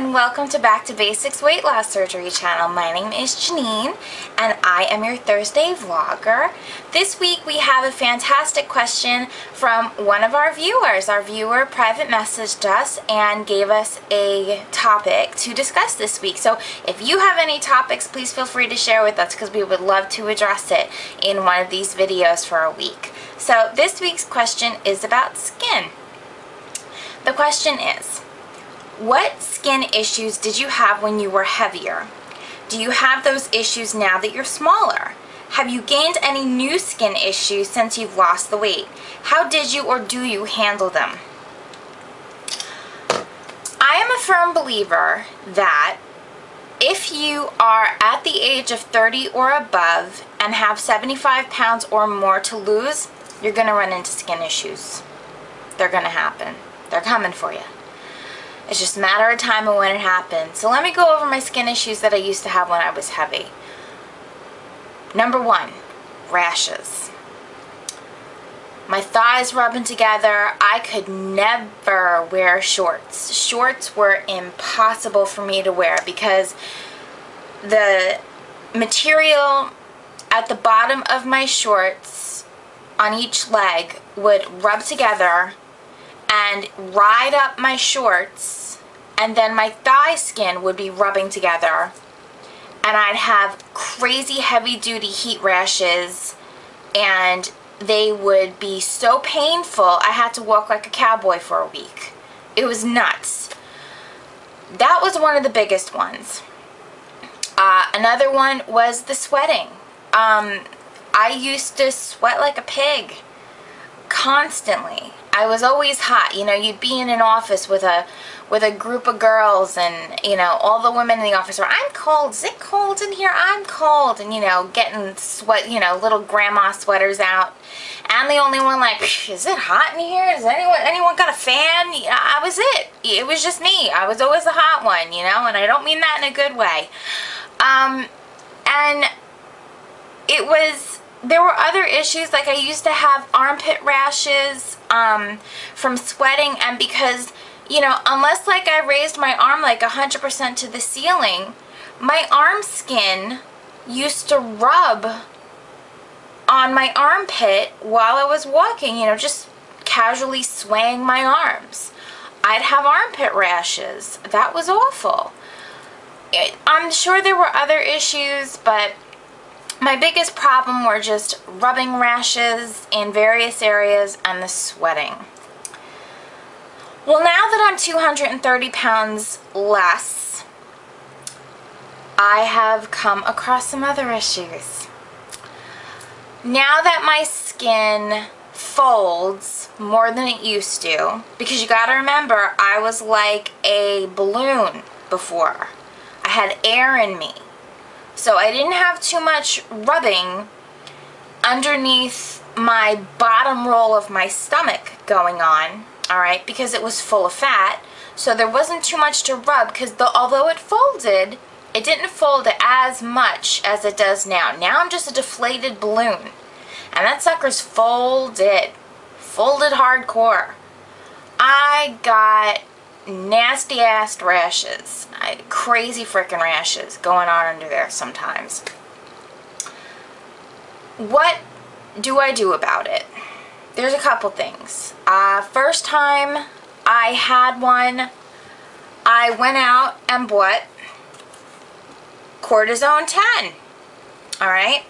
and welcome to Back to Basics Weight Loss Surgery channel. My name is Janine and I am your Thursday vlogger. This week we have a fantastic question from one of our viewers. Our viewer private messaged us and gave us a topic to discuss this week. So if you have any topics, please feel free to share with us because we would love to address it in one of these videos for a week. So this week's question is about skin. The question is, what skin issues did you have when you were heavier? Do you have those issues now that you're smaller? Have you gained any new skin issues since you've lost the weight? How did you or do you handle them? I am a firm believer that if you are at the age of 30 or above and have 75 pounds or more to lose, you're going to run into skin issues. They're going to happen. They're coming for you. It's just a matter of time and when it happens. So let me go over my skin issues that I used to have when I was heavy. Number one, rashes. My thighs rubbing together. I could never wear shorts. Shorts were impossible for me to wear because the material at the bottom of my shorts on each leg would rub together and ride up my shorts, and then my thigh skin would be rubbing together, and I'd have crazy heavy-duty heat rashes, and they would be so painful I had to walk like a cowboy for a week. It was nuts. That was one of the biggest ones. Another one was the sweating. I used to sweat like a pig constantly. I was always hot. You know, you'd be in an office with a group of girls, and you know, all the women in the office were, "I'm cold. Is it cold in here? I'm cold." And you know, getting sweat, you know, little grandma sweaters out. I'm the only one like, "Is it hot in here? Does anyone got a fan?" Yeah, I was it. It was just me. I was always the hot one, you know, and I don't mean that in a good way. And it was. There were other issues, like I used to have armpit rashes from sweating, and because, you know, unless like I raised my arm like 100% to the ceiling, my arm skin used to rub on my armpit while I was walking, you know, just casually swaying my arms. I'd have armpit rashes. That was awful. I'm sure there were other issues, but my biggest problem were just rubbing rashes in various areas and the sweating. Well, now that I'm 230 pounds less, I have come across some other issues. Now that my skin folds more than it used to, because you gotta remember, I was like a balloon before. I had air in me. So I didn't have too much rubbing underneath my bottom roll of my stomach going on, alright, because it was full of fat. So there wasn't too much to rub because although it folded, it didn't fold as much as it does now. Now I'm just a deflated balloon. And that sucker's folded. Folded hardcore. I got nasty ass rashes. Crazy freaking rashes going on under there sometimes. What do I do about it? There's a couple things. First time I had one, I went out and bought Cortisone 10. Alright?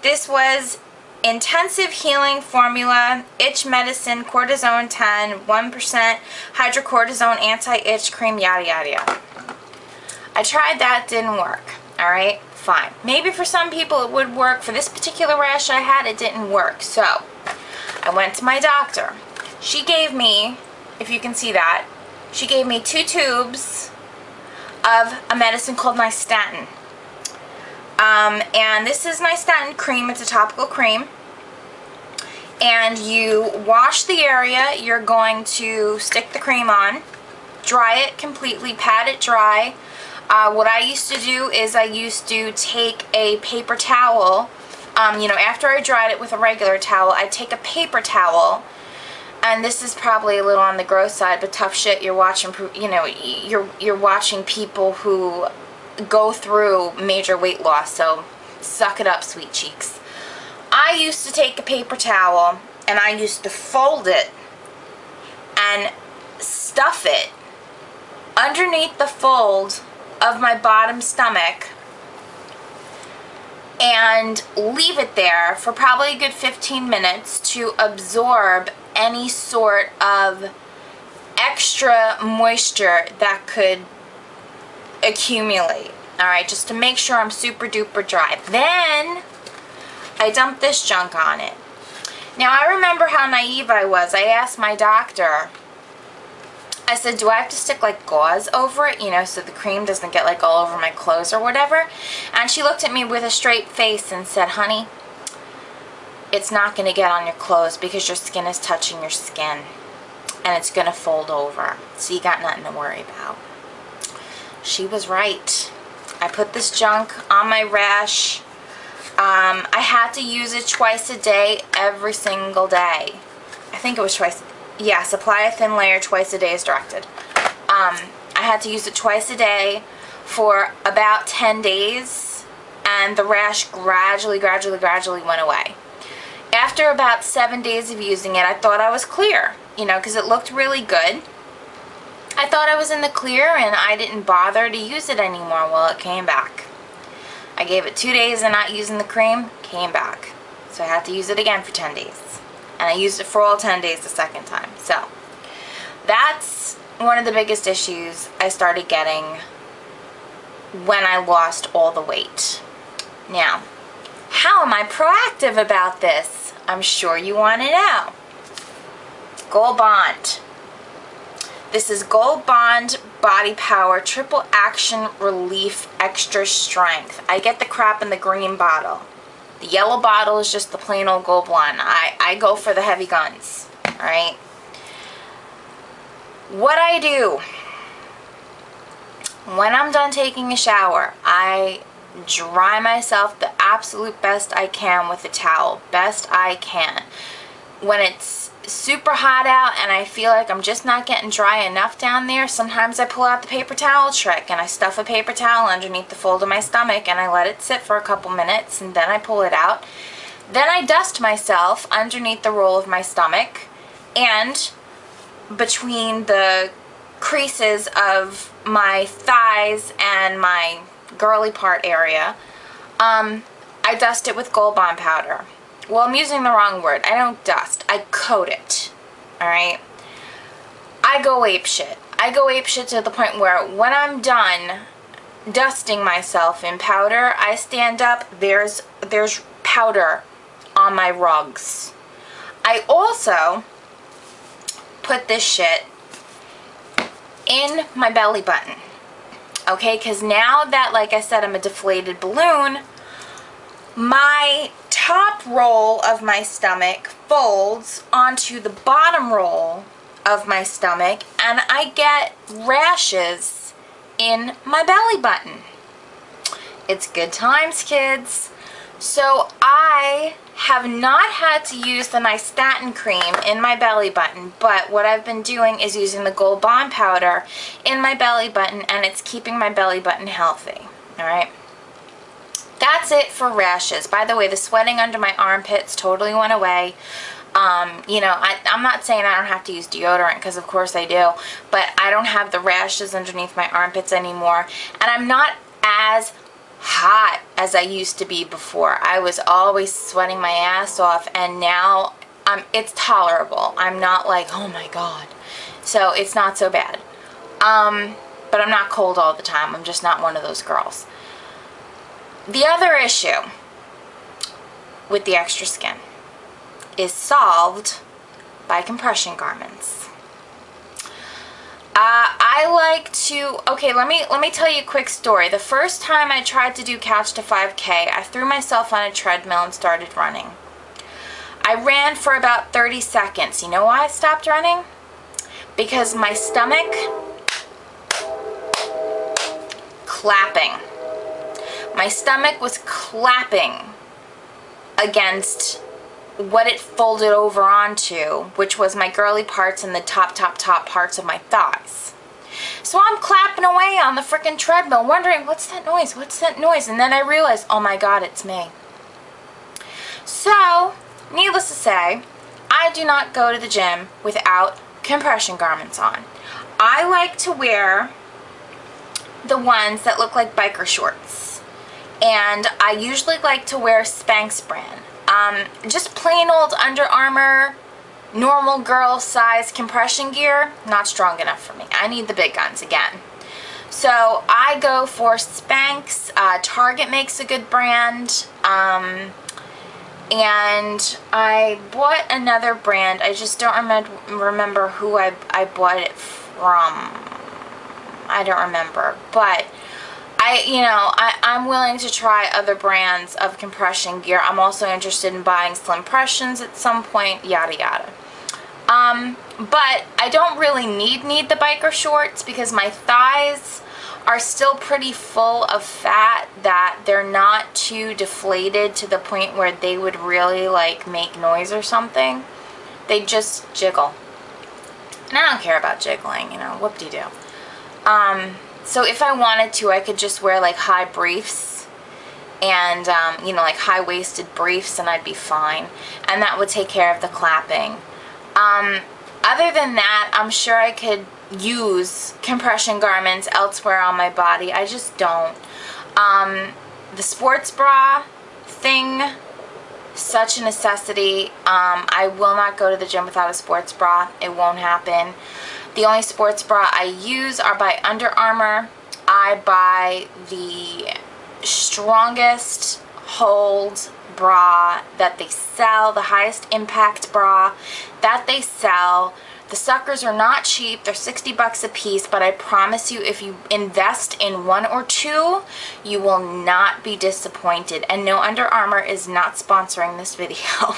This was intensive healing formula, itch medicine, Cortisone 10, 1% hydrocortisone anti-itch cream, yada yada yada. I tried that, didn't work. Alright, fine. Maybe for some people it would work. For this particular rash I had, it didn't work. So, I went to my doctor. She gave me, if you can see that, she gave me 2 tubes of a medicine called nystatin. And this is nystatin cream. It's a topical cream. And you wash the area you're going to stick the cream on, dry it completely, pat it dry. What I used to do is I used to take a paper towel, you know, after I dried it with a regular towel, I'd take a paper towel and this is probably a little on the gross side, but tough shit, you're watching, you know, you're watching people who go through major weight loss, so suck it up, sweet cheeks. I used to take a paper towel and I used to fold it and stuff it underneath the fold of my bottom stomach and leave it there for probably a good 15 minutes to absorb any sort of extra moisture that could accumulate. Alright, just to make sure I'm super duper dry. Then I dumped this junk on it. Now I remember how naive I was. I asked my doctor, I said, do I have to stick like gauze over it, you know, so the cream doesn't get like all over my clothes or whatever? And she looked at me with a straight face and said, honey, it's not going to get on your clothes because your skin is touching your skin and it's going to fold over. So you got nothing to worry about. She was right. I put this junk on my rash. I had to use it twice a day, every single day. I think it was twice. Yes, apply a thin layer twice a day as directed. I had to use it twice a day for about 10 days, and the rash gradually went away. After about 7 days of using it, I thought I was clear, you know, because it looked really good. I thought I was in the clear, and I didn't bother to use it anymore. Well, it came back. I gave it 2 days of not using the cream, came back. So I had to use it again for 10 days. And I used it for all 10 days the second time. So that's one of the biggest issues I started getting when I lost all the weight. Now, how am I proactive about this? I'm sure you want to know. Gold Bond. This is Gold Bond Body Power Triple Action Relief Extra Strength. I get the crap in the green bottle. The yellow bottle is just the plain old Gold Bond. I go for the heavy guns, alright? What I do, when I'm done taking a shower, I dry myself the absolute best I can with a towel. Best I can. When it's super hot out and I feel like I'm just not getting dry enough down there, sometimes I pull out the paper towel trick and I stuff a paper towel underneath the fold of my stomach and I let it sit for a couple minutes and then I pull it out. Then I dust myself underneath the roll of my stomach and between the creases of my thighs and my girly part area, I dust it with Gold Bond powder. Well, I'm using the wrong word. I don't dust. I coat it. Alright? I go apeshit. I go apeshit to the point where when I'm done dusting myself in powder, I stand up, there's powder on my rugs. I also put this shit in my belly button. Okay? Because now that, like I said, I'm a deflated balloon, my top roll of my stomach folds onto the bottom roll of my stomach and I get rashes in my belly button. It's good times, kids. So I have not had to use the nystatin cream in my belly button, but what I've been doing is using the Gold Bond powder in my belly button and it's keeping my belly button healthy. Alright? That's it for rashes. By the way, the sweating under my armpits totally went away. You know, I'm not saying I don't have to use deodorant, because of course I do, but I don't have the rashes underneath my armpits anymore, and I'm not as hot as I used to be before. I was always sweating my ass off, and now it's tolerable. I'm not like, oh my god. So it's not so bad. But I'm not cold all the time. I'm just not one of those girls. The other issue with the extra skin is solved by compression garments. I like to, okay, let me tell you a quick story. The first time I tried to do Couch to 5K, I threw myself on a treadmill and started running. I ran for about 30 seconds. You know why I stopped running? Because my stomach clapping. My stomach was clapping against what it folded over onto, which was my girly parts and the top parts of my thighs. So I'm clapping away on the frickin' treadmill, wondering, what's that noise? What's that noise? And then I realized, oh my God, it's me. So, needless to say, I do not go to the gym without compression garments on. I like to wear the ones that look like biker shorts. And I usually like to wear Spanx brand. Just plain old Under Armour, normal girl size compression gear, not strong enough for me. I need the big guns again. So I go for Spanx. Target makes a good brand. And I bought another brand. I just don't remember who I bought it from. I don't remember. But I'm willing to try other brands of compression gear. I'm also interested in buying Slimpressions at some point, yada yada. But I don't really need the biker shorts because my thighs are still pretty full of fat, that they're not too deflated to the point where they would really like make noise or something. They just jiggle. And I don't care about jiggling, whoop-de-doo. So if I wanted to, I could just wear like high briefs and, like high-waisted briefs, and I'd be fine. And that would take care of the clapping. Other than that, I'm sure I could use compression garments elsewhere on my body. I just don't. The sports bra thing, such a necessity. I will not go to the gym without a sports bra. It won't happen. The only sports bra I use are by Under Armour. I buy the strongest hold bra that they sell, the highest impact bra that they sell. The suckers are not cheap. They're 60 bucks a piece, but I promise you, if you invest in one or two, you will not be disappointed. And no, Under Armour is not sponsoring this video.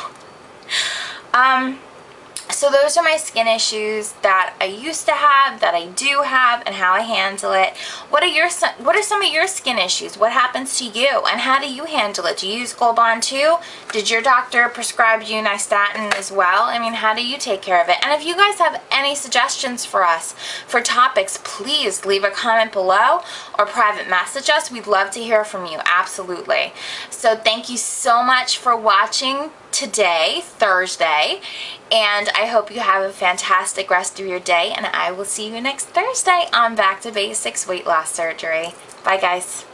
So those are my skin issues that I used to have, that I do have, and how I handle it. What are some of your skin issues? What happens to you, and how do you handle it? Do you use Gold Bond too? Did your doctor prescribe you nystatin as well? I mean, how do you take care of it? And if you guys have any suggestions for us for topics, please leave a comment below or private message us. We'd love to hear from you, absolutely. So thank you so much for watching today, Thursday, and I hope you have a fantastic rest of your day, and I will see you next Thursday on Back to Basics Weight Loss Surgery. Bye guys.